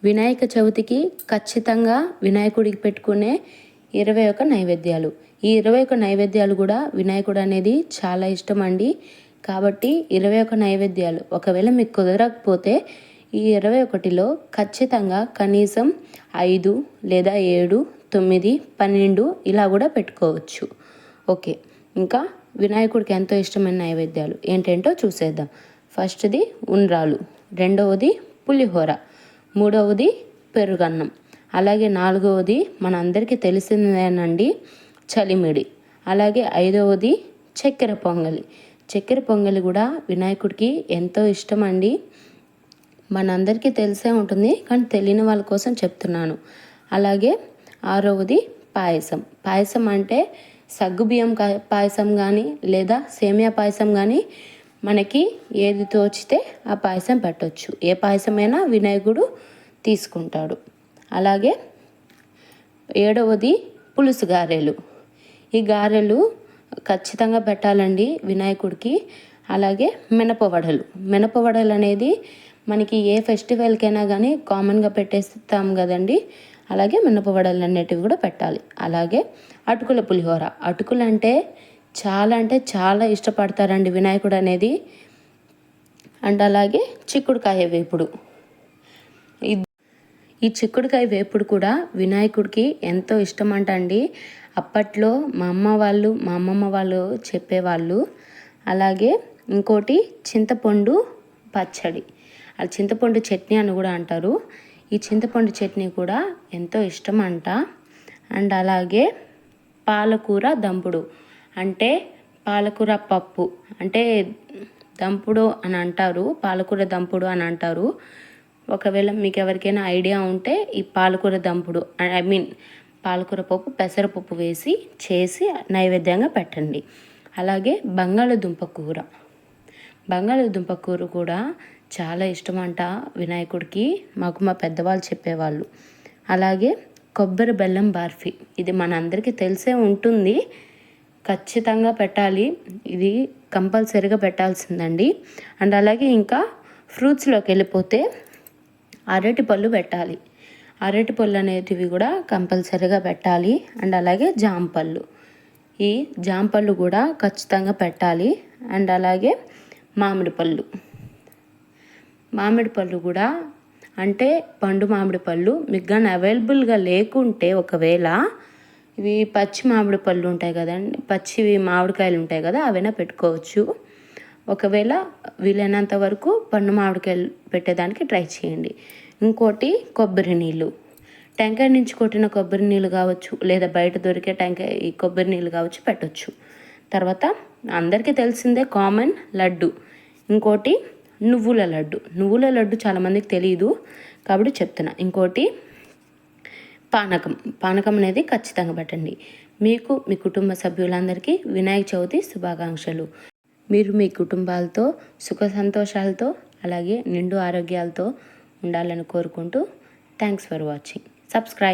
వినాయక చవితికి ఖచ్చితంగా వినాయకుడికి పెట్టుకునే 21 నైవేద్యాలు. ఈ 21 నైవేద్యాలు కూడా వినాయకుడు అనేది చాలా ఇష్టం అండి. కాబట్టి 21 నైవేద్యాలు ఒకవేళ మీకు కుదరకపోతే ఈ 21లో ఖచ్చితంగా కనీసం 5 లేదా 7, 9, 12 ఇలా కూడా పెట్టుకోవచ్చు. ఓకే, ఇంకా వినాయకుడికి ఎంతో ఇష్టమైన నైవేద్యాలు ఏంటేంటో చూసేద్దాం. ఫస్ట్ది ఉండ్రాలు, రెండవది పులిహోర, మూడవది పెరుగన్నం, అలాగే నాలుగవది మనందరికీ తెలిసిందేనండి చలిమిడి, అలాగే ఐదవది చక్కెర పొంగలి. చక్కెర పొంగలి కూడా వినాయకుడికి ఎంతో ఇష్టం అండి. మనందరికీ తెలిసే ఉంటుంది, కానీ తెలియని వాళ్ళ కోసం చెప్తున్నాను. అలాగే ఆరవది పాయసం. పాయసం అంటే సగ్గుబియ్యం పాయసం కానీ లేదా సేమియా పాయసం కానీ మనకి ఏది తోచితే ఆ పాయసం పెట్టవచ్చు. ఏ పాయసమైనా వినాయకుడు తీసుకుంటాడు. అలాగే ఏడవది పులుసు గారెలు. ఈ గారెలు ఖచ్చితంగా పెట్టాలండి వినాయకుడికి. అలాగే మినపవడలు. మినపవడలు అనేది మనకి ఏ ఫెస్టివల్కైనా కానీ కామన్గా పెట్టేస్తాం కదండి. అలాగే మినపవడలు అనేటివి కూడా పెట్టాలి. అలాగే అటుకుల పులిహోర. అటుకులు అంటే చాలా ఇష్టపడతారండి వినాయకుడు అనేది. అండ్ అలాగే చిక్కుడుకాయ వేపుడు. ఈ చిక్కుడుకాయ వేపుడు కూడా వినాయకుడికి ఎంతో ఇష్టం అండి. అప్పట్లో మా అమ్మమ్మ వాళ్ళు చెప్పేవాళ్ళు. అలాగే ఇంకోటి చింతపండు పచ్చడి, అది చింతపండు చట్నీ అని కూడా అంటారు. ఈ చింతపండు చట్నీ కూడా ఎంతో ఇష్టం అంట. అండ్ అలాగే పాలకూర దంపుడు, అంటే పాలకూర పప్పు, అంటే దంపుడు అని అంటారు, పాలకూర దంపుడు అని అంటారు. ఒకవేళ మీకు ఎవరికైనా ఐడియా ఉంటే ఈ పాలకూర దంపుడు పాలకూర పప్పు పెసరపప్పు వేసి చేసి నైవేద్యంగా పెట్టండి. అలాగే బంగాళదుంప కూర కూడా చాలా ఇష్టమంట వినాయకుడికి, మాకు మా పెద్దవాళ్ళు చెప్పేవాళ్ళు. అలాగే కొబ్బరి బెల్లం బర్ఫీ, ఇది మనందరికీ తెలిసే ఉంటుంది, ఖచ్చితంగా పెట్టాలి, ఇది కంపల్సరీగా పెట్టాల్సిందండి. అండ్ అలాగే ఇంకా ఫ్రూట్స్లోకి వెళ్ళిపోతే అరటిపళ్ళు పెట్టాలి. అరటిపళ్ళు అనేటివి కూడా కంపల్సరీగా పెట్టాలి. అండ్ అలాగే జాంపళ్ళు, ఈ జాంపళ్ళు కూడా ఖచ్చితంగా పెట్టాలి. అండ్ అలాగే మామిడి పళ్ళు కూడా, అంటే పండు మామిడి పళ్ళు మీకు కానీ అవైలబుల్గా లేకుంటే ఒకవేళ ఇవి పచ్చి మామిడి పళ్ళు ఉంటాయి కదండి, పచ్చివి మామిడికాయలు ఉంటాయి కదా, అవైనా పెట్టుకోవచ్చు. ఒకవేళ వీలైనంత వరకు పండు మామిడికాయలు పెట్టేదానికి ట్రై చేయండి. ఇంకోటి కొబ్బరి నీళ్ళు, టెంకాయ నుంచి కొట్టిన కొబ్బరి నీళ్ళు కావచ్చు, లేదా బయట దొరికే ఈ కొబ్బరి నీళ్ళు కావచ్చు పెట్టవచ్చు. తర్వాత అందరికీ తెలిసిందే కామన్ లడ్డు. ఇంకోటి నువ్వుల లడ్డు చాలామందికి తెలియదు కాబట్టి చెప్తున్నా. ఇంకోటి పానకం అనేది ఖచ్చితంగా పెట్టండి. మీకు మీ కుటుంబ సభ్యులందరికీ వినాయక చవితి శుభాకాంక్షలు. మీరు మీ కుటుంబాలతో సుఖ సంతోషాలతో అలాగే నిండు ఆరోగ్యాలతో ఉండాలని కోరుకుంటూ థ్యాంక్స్ ఫర్ వాచింగ్. సబ్స్క్రైబ్.